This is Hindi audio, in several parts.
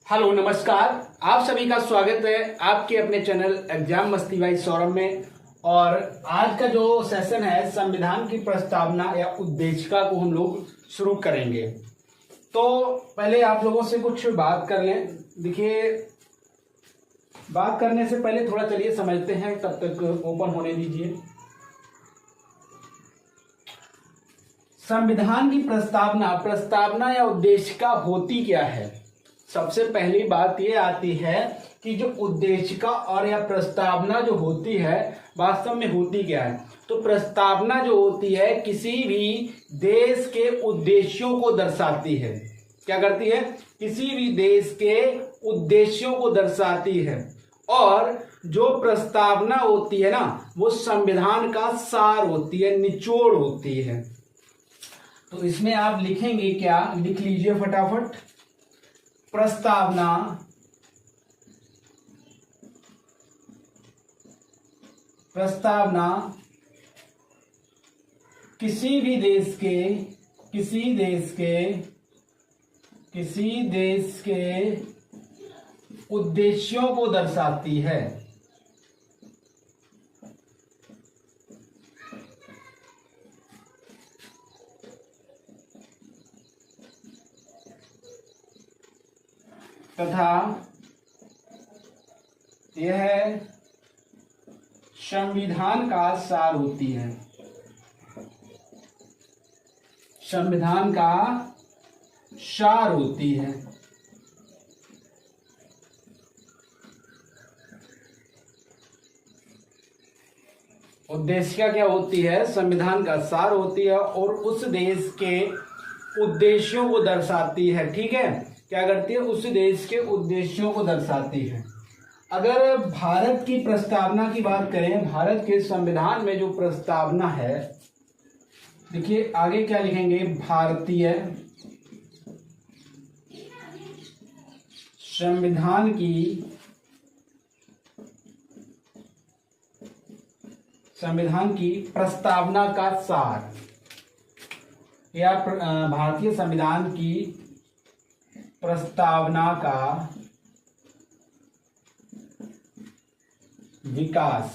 हेलो नमस्कार। आप सभी का स्वागत है आपके अपने चैनल एग्जाम मस्ती भाई सौरभ में। और आज का जो सेशन है संविधान की प्रस्तावना या उद्देशिका को हम लोग शुरू करेंगे। तो पहले आप लोगों से कुछ बात कर लें। देखिए, बात करने से पहले थोड़ा चलिए समझते हैं, तब तक ओपन होने दीजिए। संविधान की प्रस्तावना या उद्देशिका होती क्या है। सबसे पहली बात यह आती है कि जो उद्देशिका और या प्रस्तावना जो होती है वास्तव में होती क्या है। तो प्रस्तावना जो होती है किसी भी देश के उद्देश्यों को दर्शाती है। क्या करती है? किसी भी देश के उद्देश्यों को दर्शाती है। और जो प्रस्तावना होती है ना, वो संविधान का सार होती है, निचोड़ होती है। तो इसमें आप लिखेंगे क्या, लिख लीजिए फटाफट। प्रस्तावना किसी देश के उद्देश्यों को दर्शाती है। तथा यह संविधान का सार होती है। संविधान का सार होती है। उद्देशिका क्या होती है? संविधान का सार होती है और उस देश के उद्देश्यों को दर्शाती है। ठीक है, क्या करती है? उस देश के उद्देश्यों को दर्शाती है। अगर भारत की प्रस्तावना की बात करें, भारत के संविधान में जो प्रस्तावना है, देखिए आगे क्या लिखेंगे, भारतीय संविधान की प्रस्तावना का सार या भारतीय संविधान की प्रस्तावना का विकास,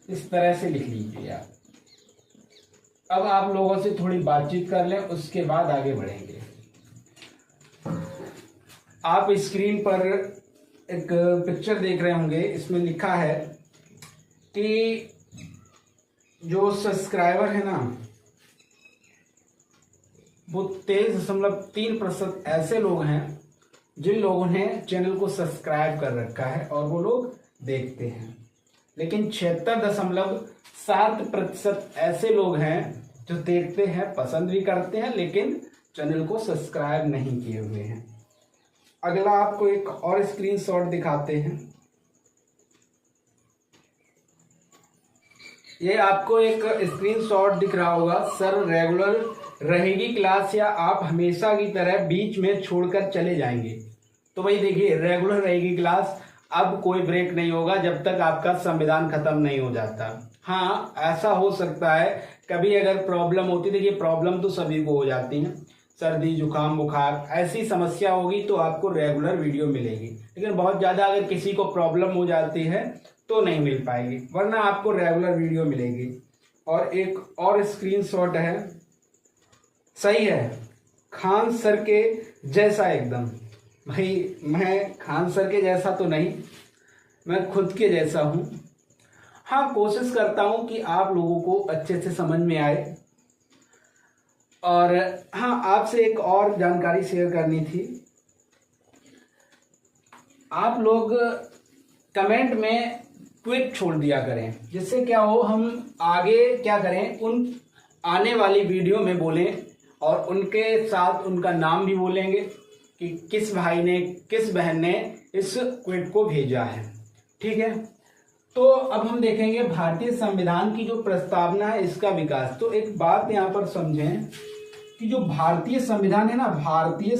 इस तरह से लिख लीजिए आप। अब आप लोगों से थोड़ी बातचीत कर लें, उसके बाद आगे बढ़ेंगे। आप स्क्रीन पर एक पिक्चर देख रहे होंगे, इसमें लिखा है कि जो सब्सक्राइबर है ना, वो 23.3% ऐसे लोग हैं जिन लोगों ने चैनल को सब्सक्राइब कर रखा है और वो लोग देखते हैं। लेकिन 76.7% ऐसे लोग हैं जो देखते हैं, पसंद भी करते हैं, लेकिन चैनल को सब्सक्राइब नहीं किए हुए हैं। अगला आपको एक और स्क्रीनशॉट दिखाते हैं। ये आपको एक स्क्रीनशॉट दिख रहा होगा, सर रेगुलर रहेगी क्लास या आप हमेशा की तरह बीच में छोड़कर चले जाएंगे। तो भाई देखिए, रेगुलर रहेगी क्लास, अब कोई ब्रेक नहीं होगा जब तक आपका संविधान खत्म नहीं हो जाता। हाँ, ऐसा हो सकता है कभी अगर प्रॉब्लम होती, देखिए प्रॉब्लम तो सभी को हो जाती है, सर्दी जुकाम बुखार ऐसी समस्या होगी तो आपको रेगुलर वीडियो मिलेगी। लेकिन बहुत ज़्यादा अगर किसी को प्रॉब्लम हो जाती है तो नहीं मिल पाएगी, वरना आपको रेगुलर वीडियो मिलेगी। और एक और स्क्रीनशॉट है, सही है, खान सर के जैसा एकदम। भाई मैं खान सर के जैसा तो नहीं, मैं खुद के जैसा हूँ। हाँ, कोशिश करता हूँ कि आप लोगों को अच्छे से समझ में आए। और हाँ, आपसे एक और जानकारी शेयर करनी थी। आप लोग कमेंट में ट्वीट छोड़ दिया करें, जिससे क्या हो, हम आगे क्या करें, उन आने वाली वीडियो में बोलें और उनके साथ उनका नाम भी बोलेंगे कि किस भाई ने, किस बहन ने इस ट्वीट को भेजा है। ठीक है, तो अब हम देखेंगे भारतीय संविधान की जो प्रस्तावना है, इसका विकास। तो एक बात यहाँ पर समझें कि जो भारतीय संविधान है ना, भारतीय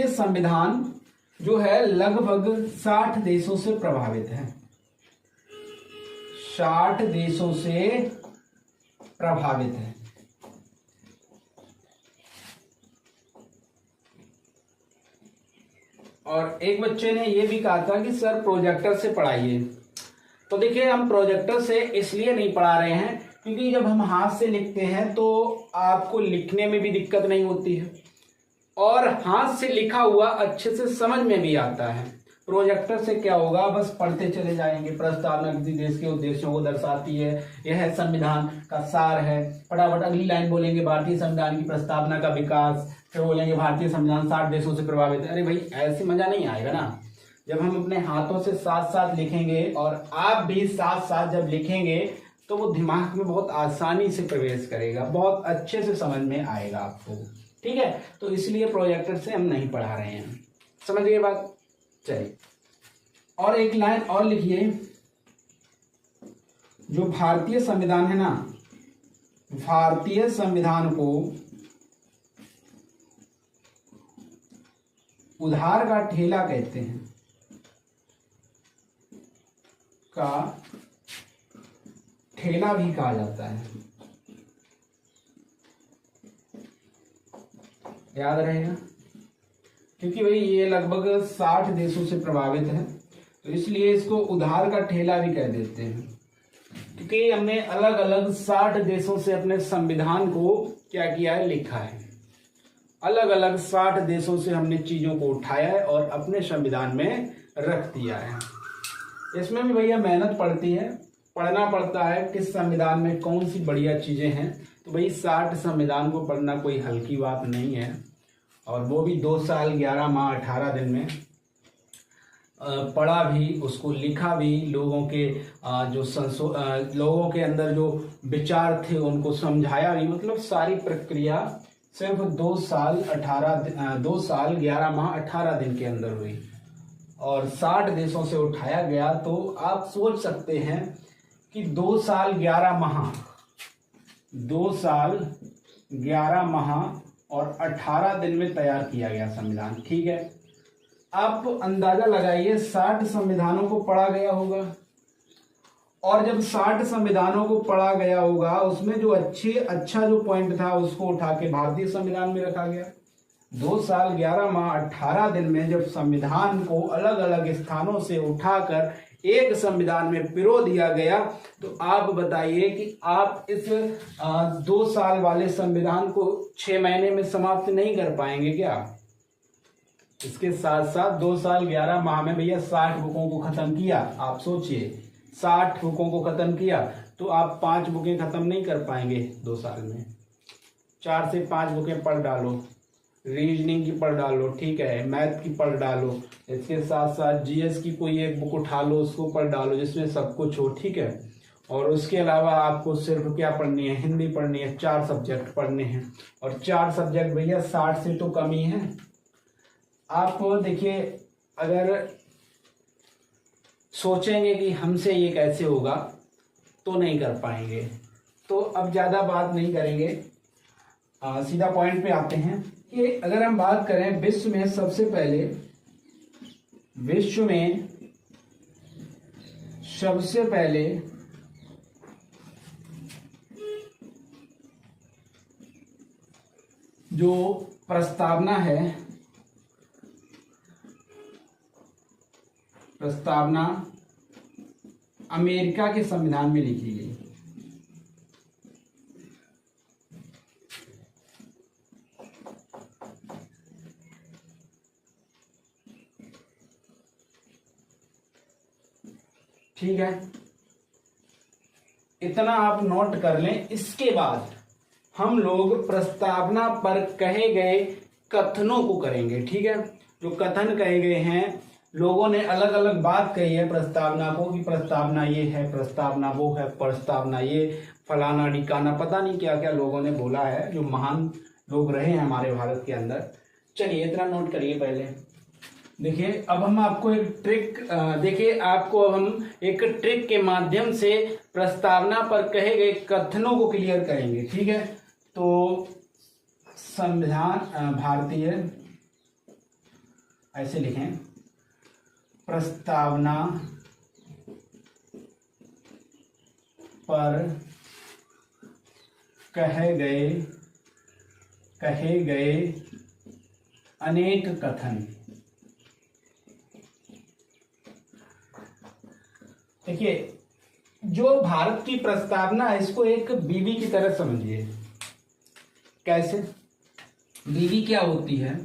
संविधान जो है लगभग 60 देशों से प्रभावित है। 60 देशों से प्रभावित है। और एक बच्चे ने ये भी कहा था कि सर प्रोजेक्टर से पढ़ाइए। तो देखिए हम प्रोजेक्टर से इसलिए नहीं पढ़ा रहे हैं क्योंकि जब हम हाथ से लिखते हैं तो आपको लिखने में भी दिक्कत नहीं होती है और हाथ से लिखा हुआ अच्छे से समझ में भी आता है। प्रोजेक्टर से क्या होगा, बस पढ़ते चले जाएंगे। प्रस्तावना किसी देश के उद्देश्यों को दर्शाती है, यह संविधान का सार है। फटाफट अगली लाइन बोलेंगे, भारतीय संविधान की प्रस्तावना का विकास, फिर बोलेंगे भारतीय संविधान 60 देशों से प्रभावित है। अरे भाई ऐसे मजा नहीं आएगा ना। जब हम अपने हाथों से साथ साथ लिखेंगे और आप भी साथ साथ जब लिखेंगे तो वो दिमाग में बहुत आसानी से प्रवेश करेगा, बहुत अच्छे से समझ में आएगा आपको। ठीक है, तो इसलिए प्रोजेक्टर से हम नहीं पढ़ा रहे हैं। समझ गए बात? चलिए और एक लाइन और लिखिए। जो भारतीय संविधान है ना, भारतीय संविधान को उधार का ठेला कहते हैं, का ठेला भी कहा जाता है। याद रहेगा, क्योंकि भाई ये लगभग 60 देशों से प्रभावित है, तो इसलिए इसको उधार का ठेला भी कह देते हैं। क्योंकि हमने अलग अलग 60 देशों से अपने संविधान को क्या किया है, लिखा है। अलग अलग 60 देशों से हमने चीजों को उठाया है और अपने संविधान में रख दिया है। इसमें भी भैया मेहनत पड़ती है, पढ़ना पड़ता है किस संविधान में कौन सी बढ़िया चीजें हैं। तो भाई 60 संविधान को पढ़ना कोई हल्की बात नहीं है, और वो भी 2 साल 11 माह 18 दिन में पढ़ा भी, उसको लिखा भी, लोगों के लोगों के अंदर जो विचार थे उनको समझाया भी। मतलब सारी प्रक्रिया सिर्फ 2 साल 11 माह 18 दिन के अंदर हुई और 60 देशों से उठाया गया। तो आप सोच सकते हैं कि 2 साल 11 माह और 18 दिन में तैयार किया गया संविधान। ठीक है, आप अंदाजा लगाइए 60 संविधानों को पढ़ा गया होगा, और जब 60 संविधानों को पढ़ा गया होगा उसमें जो अच्छा जो पॉइंट था उसको उठा के भारतीय संविधान में रखा गया। 2 साल 11 माह 18 दिन में जब संविधान को अलग अलग स्थानों से उठाकर एक संविधान में पिरो दिया गया, तो आप बताइए कि आप इस 2 साल वाले संविधान को 6 महीने में समाप्त नहीं कर पाएंगे क्या? इसके साथ साथ 2 साल 11 माह में भैया 60 बुकों को खत्म किया। आप सोचिए 60 बुकों को खत्म किया तो आप 5 बुकें खत्म नहीं कर पाएंगे 2 साल में। 4 से 5 बुकें पढ़ डालो, रीजनिंग की पढ़ डालो, ठीक है, मैथ की पढ़ डालो, इसके साथ साथ जीएस की कोई एक बुक उठा लो, उसको पढ़ डालो जिसमें सब कुछ हो। ठीक है, और उसके अलावा आपको सिर्फ क्या पढ़नी है, हिंदी पढ़नी है। 4 सब्जेक्ट पढ़ने हैं, और 4 सब्जेक्ट भैया 60 से तो कम ही है। आप देखिए, अगर सोचेंगे कि हमसे ये कैसे होगा तो नहीं कर पाएंगे। तो अब ज़्यादा बात नहीं करेंगे, सीधा पॉइंट पे आते हैं कि अगर हम बात करें विश्व में सबसे पहले जो प्रस्तावना है, प्रस्तावना अमेरिका के संविधान में लिखी गई। ठीक है, इतना आप नोट कर लें। इसके बाद हम लोग प्रस्तावना पर कहे गए कथनों को करेंगे। ठीक है, जो कथन कहे गए हैं, लोगों ने अलग अलग बात कही है प्रस्तावना को कि प्रस्तावना ये है, प्रस्तावना वो है, प्रस्तावना ये फलाना ढिकाना, पता नहीं क्या क्या लोगों ने बोला है, जो महान लोग रहे हैं हमारे भारत के अंदर। चलिए इतना नोट करिए पहले। देखिए अब हम आपको एक ट्रिक अब हम एक ट्रिक के माध्यम से प्रस्तावना पर कहे गए कथनों को क्लियर करेंगे। ठीक है, तो संविधान भारतीय, ऐसे लिखें, प्रस्तावना पर कहे गए अनेक कथन, देखिए, जो भारत की प्रस्तावना है इसको एक बीवी की तरह समझिए। कैसे? बीवी क्या होती है?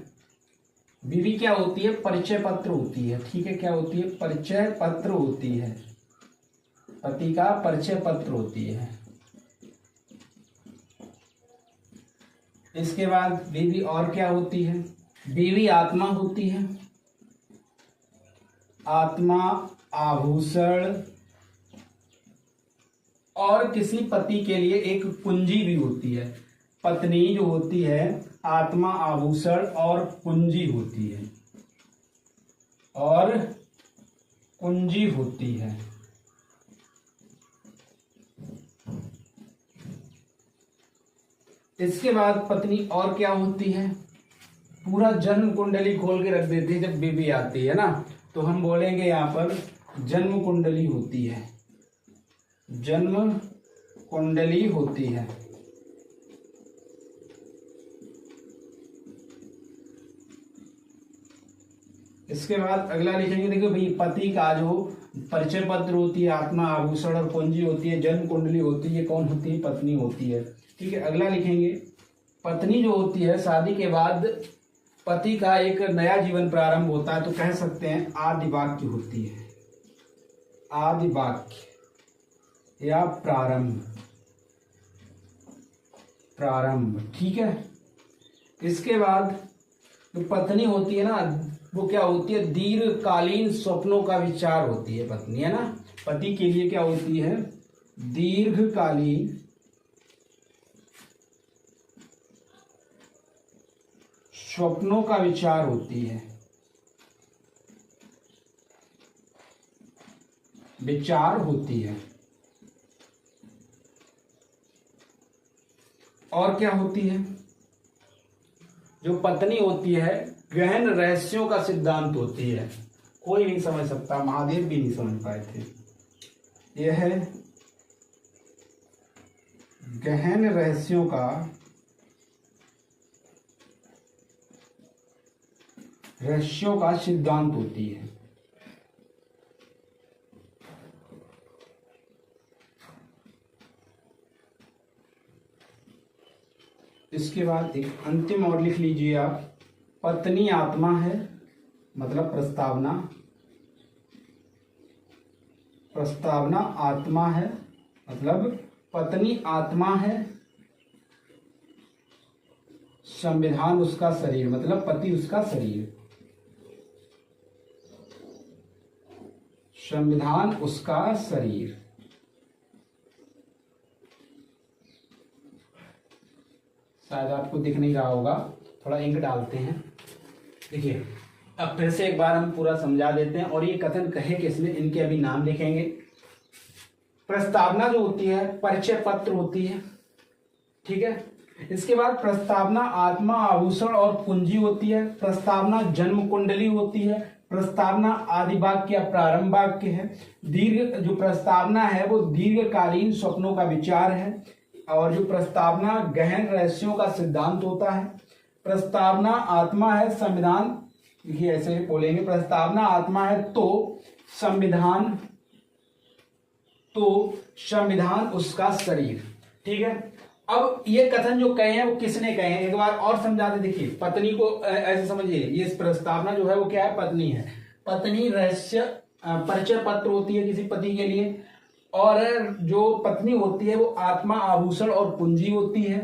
बीवी क्या होती है? परिचय पत्र होती है। ठीक है, क्या होती है? परिचय पत्र होती है। पति का परिचय पत्र होती है। इसके बाद बीवी और क्या होती है? बीवी आत्मा होती है। आत्मा, आभूषण और किसी पति के लिए एक कुंजी भी होती है। पत्नी जो होती है आत्मा, आभूषण और कुंजी होती है, और कुंजी होती है। इसके बाद पत्नी और क्या होती है? पूरा जन्म कुंडली खोल के रख देती है। जब बीवी आती है ना, तो हम बोलेंगे यहाँ पर जन्म कुंडली होती है। जन्म कुंडली होती है। इसके बाद अगला लिखेंगे, देखो भाई, पति का जो परिचय पत्र होती है, आत्मा, आभूषण और कुंजी होती है, जन्म कुंडली होती है, कौन होती है? पत्नी होती है। ठीक है, अगला लिखेंगे, पत्नी जो होती है शादी के बाद पति का एक नया जीवन प्रारंभ होता है, तो कह सकते हैं आदि वाक्य होती है। आदि वाक्य या प्रारंभ। प्रारंभ, ठीक है। इसके बाद जो पत्नी होती है ना, वो क्या होती है? दीर्घकालीन स्वप्नों का विचार होती है पत्नी, है ना। पति के लिए क्या होती है? दीर्घकालीन स्वप्नों का विचार होती है। विचार होती है। और क्या होती है? जो पत्नी होती है गहन रहस्यों का सिद्धांत होती है। कोई नहीं समझ सकता, महादेव भी नहीं समझ पाए थे। यह है गहन रहस्यों का सिद्धांत होती है। इसके बाद एक अंतिम और लिख लीजिए आप, पत्नी आत्मा है, मतलब प्रस्तावना। प्रस्तावना आत्मा है, मतलब पत्नी आत्मा है, संविधान उसका शरीर, मतलब पति उसका शरीर। संविधान उसका शरीर। शायद आपको दिख नहीं रहा होगा, थोड़ा इंक डालते हैं। देखिए, अब फिर से एक बार हम पूरा समझा देते हैं। और ये कथन कहे किसने, इनके अभी नाम लिखेंगे। प्रस्तावना जो होती है परिचय पत्र होती है, ठीक है। इसके बाद प्रस्तावना आत्मा, आभूषण और कुंजी होती है। प्रस्तावना जन्म कुंडली होती है। प्रस्तावना आदि वाक्य या प्रारंभ वाक्य है। जो प्रस्तावना है वो दीर्घकालीन स्वप्नों का विचार है। और जो प्रस्तावना गहन रहस्यों का सिद्धांत होता है। प्रस्तावना आत्मा है, संविधान, देखिए ऐसे बोलेंगे, प्रस्तावना आत्मा है तो संविधान उसका शरीर, ठीक है। अब ये कथन जो कहे हैं वो किसने कहे हैं, एक बार और समझा दे। देखिए, पत्नी को ऐसे समझिए, ये प्रस्तावना जो है वो क्या है? पत्नी है। पत्नी रहस्य परिचय पत्र होती है किसी पति के लिए। और जो पत्नी होती है वो आत्मा, आभूषण और कुंजी होती है।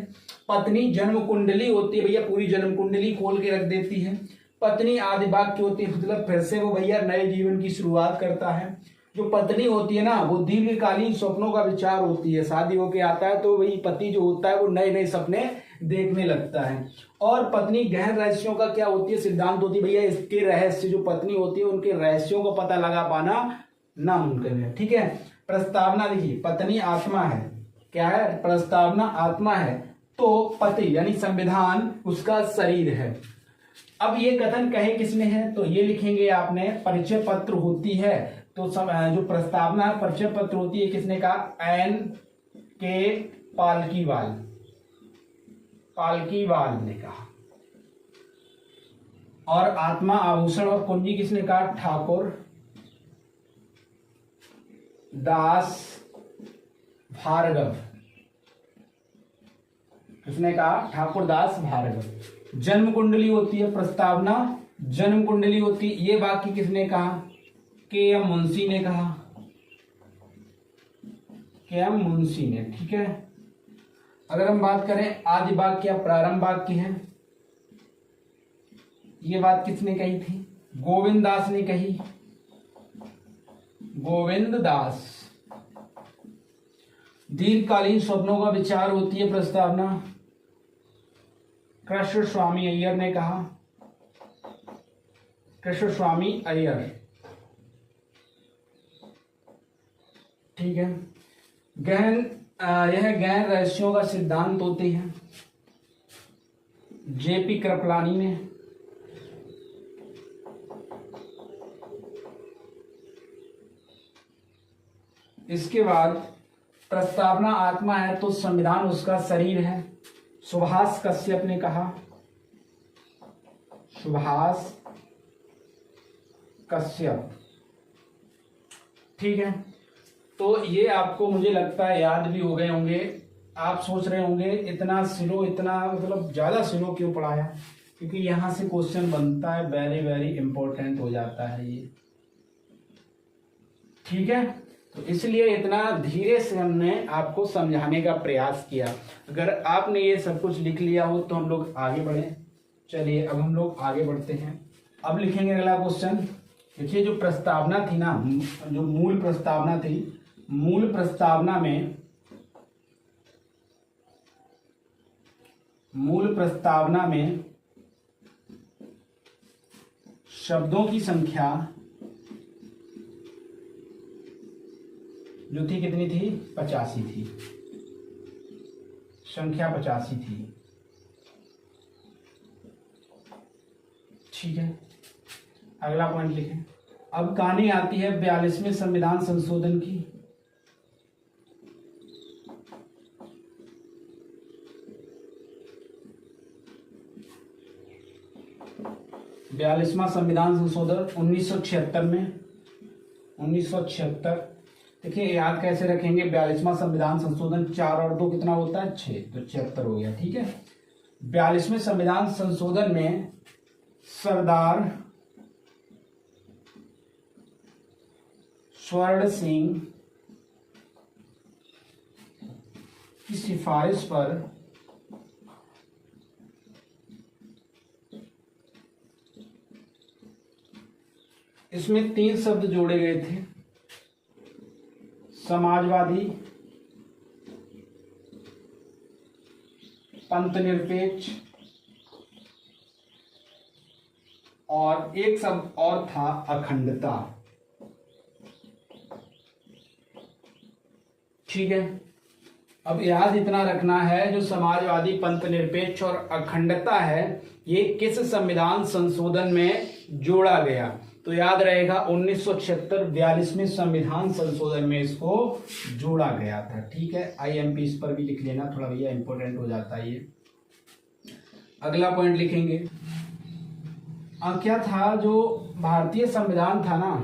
पत्नी जन्म कुंडली होती है, भैया पूरी जन्म कुंडली खोल के रख देती है। पत्नी आदि वाक्य होती है, मतलब फिर से वो भैया नए जीवन की शुरुआत करता है। जो पत्नी होती है ना, वो दीर्घकालीन स्वप्नों का विचार होती है। शादी होके आता है तो वही पति जो होता है वो नए नए सपने देखने लगता है। और पत्नी गहन रहस्यों का क्या होती है? सिद्धांत होती है। भैया इसके रहस्य, जो पत्नी होती है उनके रहस्यों को पता लगा पाना नामुमकिन है, ठीक है। प्रस्तावना, देखिए पत्नी आत्मा है, क्या है? प्रस्तावना आत्मा है तो पति यानी संविधान उसका शरीर है। अब ये कथन कहे किसने है? तो ये लिखेंगे आपने, परिचय पत्र होती है तो जो प्रस्तावना परिचय पत्र होती है किसने कहा? N.K. पालकीवाल ने कहा। और आत्मा, आभूषण और कुंजी किसने कहा? दास भार्गव। किसने कहा? ठाकुर दास भार्गव। जन्म कुंडली होती है प्रस्तावना, जन्म कुंडली होती, ये वाक्य किसने कहा? के एम मुंशी ने कहा, के एम मुंशी ने। ठीक है। अगर हम बात करें आदि वाक्य या प्रारंभ वाक्य है, ये बात किसने कही थी? गोविंद दास ने कही, गोविंद दास। दीर्घकालीन स्वप्नों का विचार होती है प्रस्तावना, कृष्ण स्वामी अय्यर ने कहा, कृष्ण स्वामी अय्यर। ठीक है। यह गहन रहस्यों का सिद्धांत होते हैं, जेपी कृपलानी ने। इसके बाद प्रस्तावना आत्मा है तो संविधान उसका शरीर है, सुभाष कश्यप ने कहा, सुभाष कश्यप। ठीक है। तो ये आपको मुझे लगता है याद भी हो गए होंगे। आप सोच रहे होंगे इतना स्लो, इतना मतलब ज्यादा स्लो क्यों पढ़ाया? क्योंकि यहां से क्वेश्चन बनता है, वेरी वेरी इंपॉर्टेंट हो जाता है ये। ठीक है। तो इसलिए इतना धीरे से हमने आपको समझाने का प्रयास किया। अगर आपने ये सब कुछ लिख लिया हो तो हम लोग आगे बढ़े। चलिए अब हम लोग आगे बढ़ते हैं। अब लिखेंगे अगला क्वेश्चन। देखिए जो प्रस्तावना थी ना, जो मूल प्रस्तावना थी, मूल प्रस्तावना में शब्दों की संख्या जो थी कितनी थी? 85 थी। संख्या 85 थी। ठीक है। अगला पॉइंट लिखें। अब कहानी आती है 42वें संविधान संशोधन की। बयालीसवां संविधान संशोधन 1976 में, 1976। देखिए याद कैसे रखेंगे? 42वां संविधान संशोधन 4 और 2 कितना होता है? 6, तो 76 हो गया। ठीक है। 42वें संविधान संशोधन में सरदार स्वर्ण सिंह की सिफारिश पर इसमें 3 शब्द जोड़े गए थे, समाजवादी, पंथनिरपेक्ष और एक शब्द और था अखंडता। ठीक है। अब याद इतना रखना है, जो समाजवादी, पंथनिरपेक्ष और अखंडता है, ये किस संविधान संशोधन में जोड़ा गया? तो याद रहेगा 1976 42वें संविधान संशोधन में इसको जोड़ा गया था। ठीक है। आईएमपी इस पर भी लिख लेना, थोड़ा भैया इंपॉर्टेंट हो जाता है ये। अगला पॉइंट लिखेंगे। क्या था जो भारतीय संविधान था ना,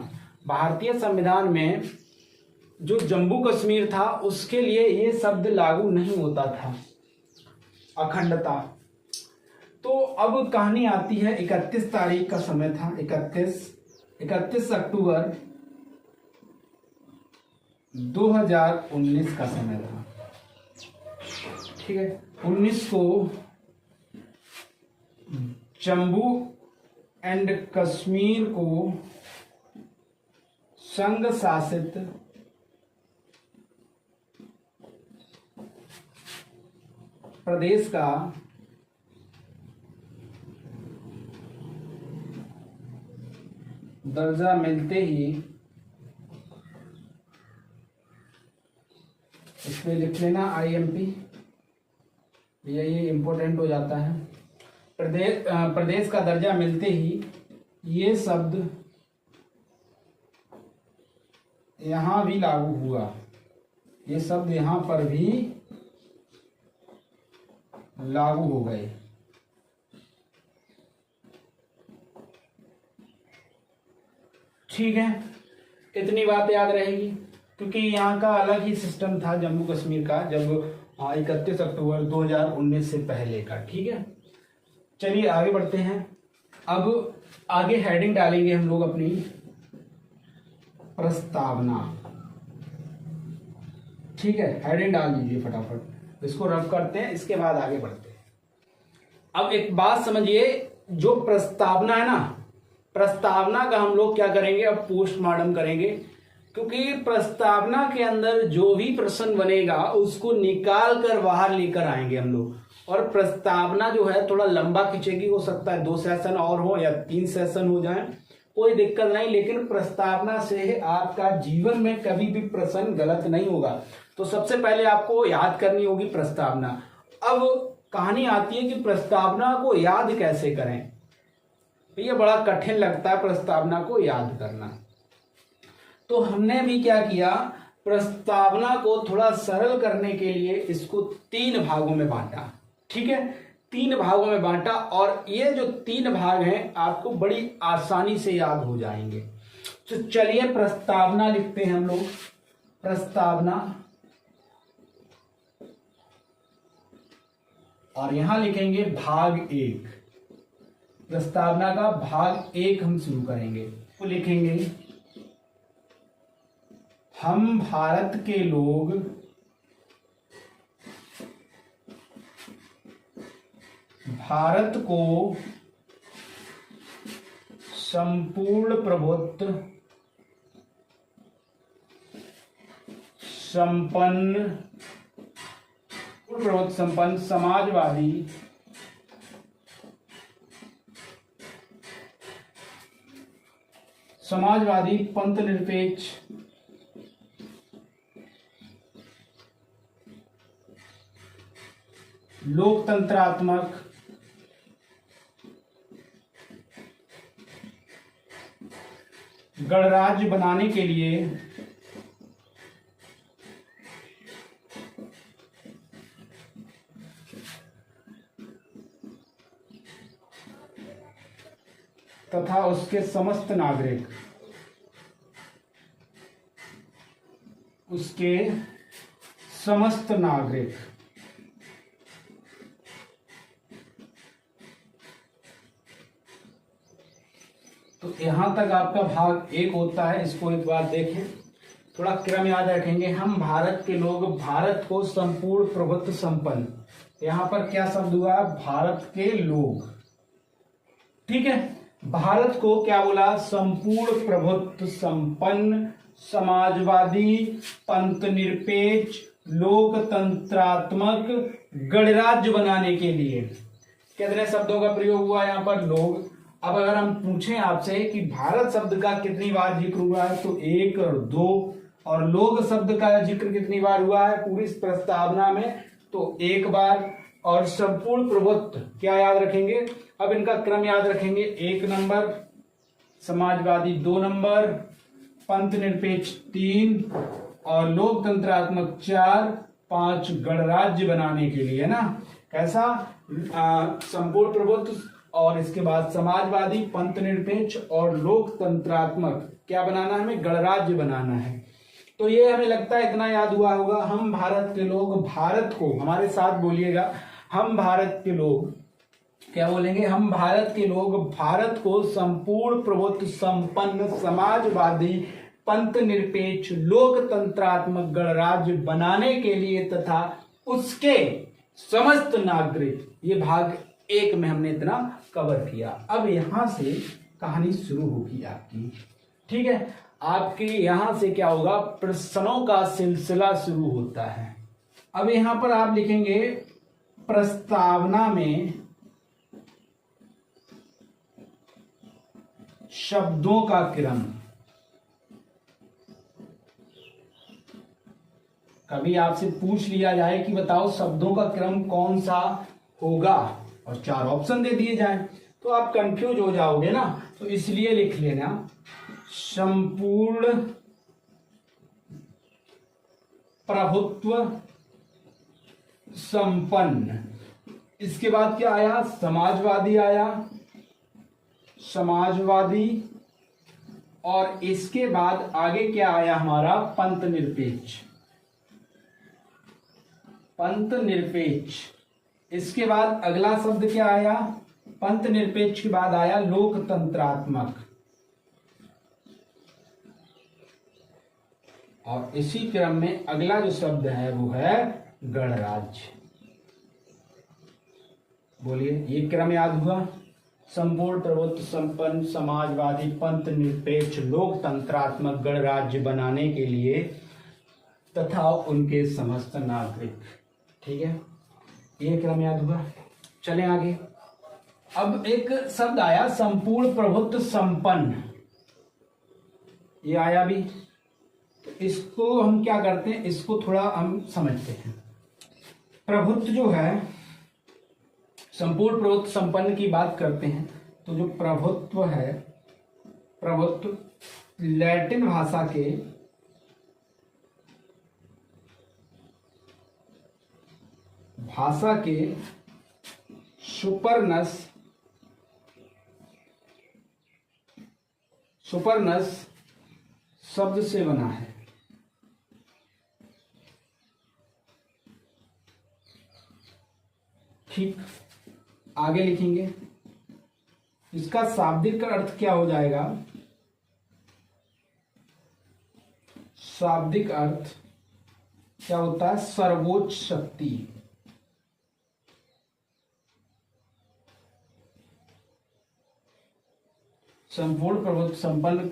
भारतीय संविधान में जो जम्मू कश्मीर था उसके लिए ये शब्द लागू नहीं होता था, अखंडता। तो अब कहानी आती है 31 तारीख का समय था, 31 अक्टूबर 2019 का समय था। ठीक है। 19 को जम्मू एंड कश्मीर को संघ शासित प्रदेश का दर्जा मिलते ही, इसमें लिख लेना आईएमपी, ये इंपॉर्टेंट हो जाता है। प्रदेश का दर्जा मिलते ही ये शब्द यहां भी लागू हुआ, ये शब्द यहां पर भी लागू हो गए। ठीक है। इतनी बात याद रहेगी। क्योंकि यहाँ का अलग ही सिस्टम था जम्मू कश्मीर का, जब 31 अक्टूबर 2019 से पहले का। ठीक है, चलिए आगे बढ़ते हैं। अब आगे हेडिंग डालेंगे हम लोग अपनी प्रस्तावना। ठीक है, हेडिंग डाल दीजिए फटाफट, इसको रब करते हैं, इसके बाद आगे बढ़ते हैं। अब एक बात समझिए, जो प्रस्तावना है ना, प्रस्तावना का हम लोग क्या करेंगे, अब पोस्टमार्टम करेंगे, क्योंकि प्रस्तावना के अंदर जो भी प्रश्न बनेगा उसको निकाल कर बाहर लेकर आएंगे हम लोग। और प्रस्तावना जो है थोड़ा लंबा खींचेगी, हो सकता है 2 सेशन और हो या 3 सेशन हो जाए, कोई दिक्कत नहीं, लेकिन प्रस्तावना से आपका जीवन में कभी भी प्रश्न गलत नहीं होगा। तो सबसे पहले आपको याद करनी होगी प्रस्तावना। अब कहानी आती है कि प्रस्तावना को याद कैसे करें। ये बड़ा कठिन लगता है प्रस्तावना को याद करना। तो हमने भी क्या किया, प्रस्तावना को थोड़ा सरल करने के लिए इसको 3 भागों में बांटा। ठीक है, 3 भागों में बांटा, और ये जो 3 भाग हैं आपको बड़ी आसानी से याद हो जाएंगे। तो चलिए प्रस्तावना लिखते हैं हम लोग। प्रस्तावना, और यहां लिखेंगे भाग 1। प्रस्तावना का भाग 1 हम शुरू करेंगे, तो लिखेंगे हम भारत के लोग भारत को संपूर्ण प्रभुत्व संपन्न समाजवादी पंथ निरपेक्ष लोकतंत्रात्मक गणराज्य बनाने के लिए तथा उसके समस्त नागरिक तो यहां तक आपका भाग 1 होता है। इसको एक बार देखें, थोड़ा क्रम याद रखेंगे। हम भारत के लोग भारत को संपूर्ण प्रभुत्व संपन्न, यहां पर क्या शब्द हुआ, भारत के लोग। ठीक है, भारत को क्या बोला, संपूर्ण प्रभुत्व संपन्न समाजवादी पंथ निरपेक्ष लोकतंत्रात्मक गणराज्य बनाने के लिए। कितने शब्दों का प्रयोग हुआ यहाँ पर, लोग। अब अगर हम पूछें आपसे कि भारत शब्द का कितनी बार जिक्र हुआ है, तो 1 और 2, और लोग शब्द का जिक्र कितनी बार हुआ है पूरी इस प्रस्तावना में, तो 1 बार। और संपूर्ण प्रभुत्व क्या याद रखेंगे, अब इनका क्रम याद रखेंगे। 1 नंबर समाजवादी, 2 नंबर पंथ निरपेक्ष, 3 और लोकतंत्रात्मक 4, 5 गणराज्य बनाने के लिए, है ना। कैसा, संपूर्ण प्रभुत्व, और इसके बाद समाजवादी पंथ निरपेक्ष और लोकतंत्रात्मक क्या बनाना है, हमें गणराज्य बनाना है। तो ये हमें लगता है इतना याद हुआ होगा। हम भारत के लोग भारत को, हमारे साथ बोलिएगा, हम भारत के लोग, क्या बोलेंगे, हम भारत के लोग भारत को संपूर्ण प्रभुत्व संपन्न समाजवादी पंथ निरपेक्ष लोकतंत्रात्मक गणराज्य बनाने के लिए तथा उसके समस्त नागरिक, ये भाग 1 में हमने इतना कवर किया। अब यहां से कहानी शुरू होगी आपकी। ठीक है, आपके यहां से क्या होगा, प्रश्नों का सिलसिला शुरू होता है। अब यहां पर आप लिखेंगे प्रस्तावना में शब्दों का क्रम। कभी आपसे पूछ लिया जाए कि बताओ शब्दों का क्रम कौन सा होगा, और 4 ऑप्शन दे दिए जाए, तो आप कंफ्यूज हो जाओगे ना। तो इसलिए लिख लेना संपूर्ण प्रभुत्व संपन्न। इसके बाद क्या आया, समाजवादी आया, समाजवादी और इसके बाद आगे क्या आया हमारा, पंथ निरपेक्ष। पंथ निरपेक्ष, इसके बाद अगला शब्द क्या आया, पंथ निरपेक्ष के बाद आया लोकतंत्रात्मक, और इसी क्रम में अगला जो शब्द है वो है गणराज्य। बोलिए, ये क्रम याद हुआ, संपूर्ण प्रभुत्व संपन्न समाजवादी पंथ निरपेक्ष लोकतंत्रात्मक गणराज्य बनाने के लिए तथा उनके समस्त नागरिक। ठीक है, ये क्रम याद हुआ। चलें आगे। अब एक शब्द आया संपूर्ण प्रभुत्व संपन्न, ये आया भी, तो इसको हम क्या करते हैं, इसको थोड़ा हम समझते हैं। प्रभुत्व जो है, संपूर्ण प्रभुत्व संपन्न की बात करते हैं, तो जो प्रभुत्व है, प्रभुत्व लैटिन भाषा के सुपरनस शब्द से बना है। ठीक, आगे लिखेंगे, इसका शाब्दिक अर्थ क्या हो जाएगा, शाब्दिक अर्थ क्या होता है, सर्वोच्च शक्ति। संपूर्ण प्रभुत्व संपन्न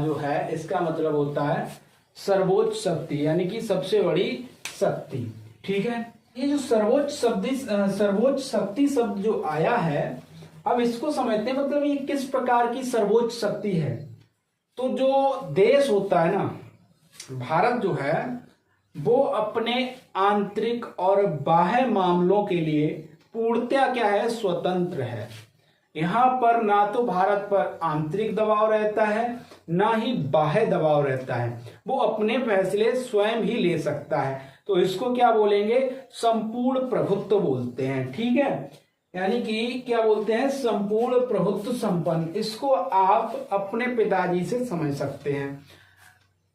जो है, इसका मतलब होता है सर्वोच्च शक्ति, यानी कि सबसे बड़ी शक्ति। ठीक है, ये जो सर्वोच्च शक्ति शब्द जो आया है, अब इसको समझते हैं, मतलब ये किस प्रकार की सर्वोच्च शक्ति है। तो जो देश होता है ना, भारत जो है, वो अपने आंतरिक और बाह्य मामलों के लिए पूर्णतया क्या है, स्वतंत्र है। यहां पर ना तो भारत पर आंतरिक दबाव रहता है, ना ही बाह्य दबाव रहता है, वो अपने फैसले स्वयं ही ले सकता है। तो इसको क्या बोलेंगे, संपूर्ण प्रभुत्व बोलते हैं। ठीक है, यानी कि क्या बोलते हैं, संपूर्ण प्रभुत्व संपन्न। इसको आप अपने पिताजी से समझ सकते हैं।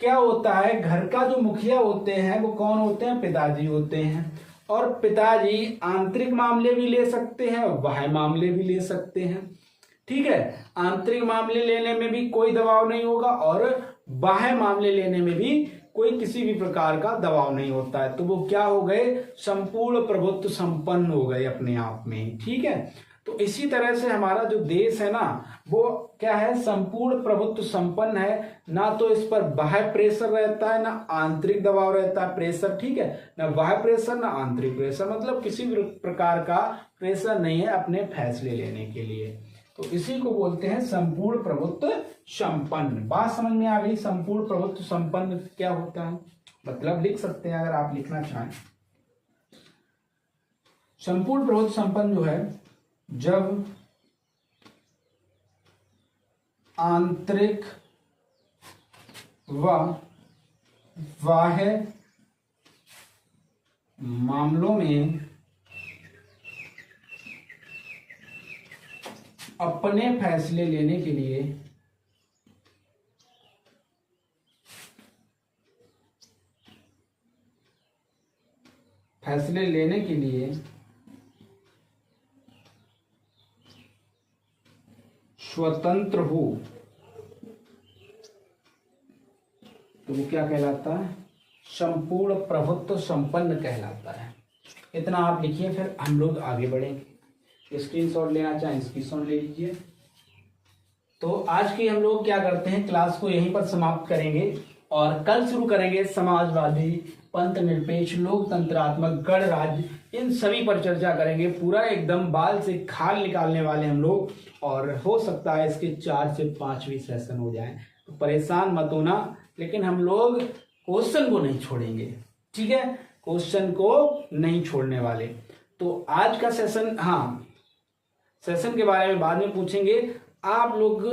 क्या होता है, घर का जो मुखिया होते हैं वो कौन होते हैं, पिताजी होते हैं, और पिताजी आंतरिक मामले भी ले सकते हैं और बाह्य मामले भी ले सकते हैं। ठीक है, आंतरिक मामले लेने में भी कोई दबाव नहीं होगा और बाह्य मामले लेने में भी कोई किसी भी प्रकार का दबाव नहीं होता है। तो वो क्या हो गए, संपूर्ण प्रभुत्व संपन्न हो गए अपने आप में। ठीक है, तो इसी तरह से हमारा जो देश है ना, वो क्या है, संपूर्ण प्रभुत्व संपन्न है। ना तो इस पर बाह्य प्रेशर रहता है, ना आंतरिक दबाव रहता है, प्रेशर। ठीक है, ना बाह्य प्रेशर ना आंतरिक प्रेशर, मतलब किसी भी प्रकार का प्रेशर नहीं है अपने फैसले लेने के लिए। तो इसी को बोलते हैं संपूर्ण प्रभुत्व संपन्न। बात समझ में आ गई, संपूर्ण प्रभुत्व संपन्न क्या होता है, मतलब लिख सकते हैं अगर आप लिखना चाहें। संपूर्ण प्रभुत्व संपन्न जो है, जब आंतरिक व बाह्य मामलों में अपने फैसले लेने के लिए स्वतंत्र हो, तो वो क्या कहलाता है, संपूर्ण प्रभुत्व संपन्न कहलाता है। इतना आप लिखिए, फिर हम लोग आगे बढ़ेंगे। स्क्रीनशॉट लेना चाहें स्क्रीनशॉट ले लीजिए। तो आज की हम लोग क्या करते हैं, क्लास को यहीं पर समाप्त करेंगे और कल शुरू करेंगे समाजवादी पंथ निरपेक्ष लोकतंत्रात्मक गणराज्य, इन सभी पर चर्चा करेंगे। पूरा एकदम बाल से खाल निकालने वाले हम लोग, और हो सकता है इसके 4 से 5 भी सेशन हो जाएं, तो परेशान मत होना। लेकिन हम लोग क्वेश्चन को नहीं छोड़ेंगे। ठीक है, क्वेश्चन को नहीं छोड़ने वाले। तो आज का सेशन, हाँ, सेशन के बारे में बाद में पूछेंगे। आप लोग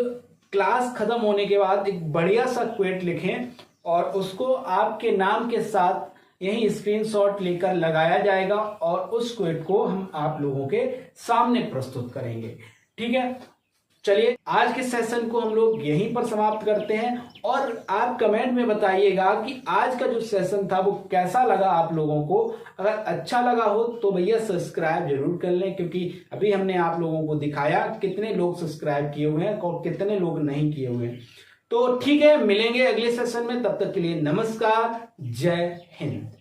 क्लास खत्म होने के बाद एक बढ़िया सा क्वेट लिखें और उसको आपके नाम के साथ यही स्क्रीनशॉट लेकर लगाया जाएगा और उस क्वेट को हम आप लोगों के सामने प्रस्तुत करेंगे। ठीक है, चलिए आज के सेशन को हम लोग यहीं पर समाप्त करते हैं और आप कमेंट में बताइएगा कि आज का जो सेशन था वो कैसा लगा आप लोगों को। अगर अच्छा लगा हो तो भैया सब्सक्राइब जरूर कर लें, क्योंकि अभी हमने आप लोगों को दिखाया कितने लोग सब्सक्राइब किए हुए हैं और कितने लोग नहीं किए हुए हैं। तो ठीक है, मिलेंगे अगले सेशन में, तब तक के लिए नमस्कार, जय हिंद।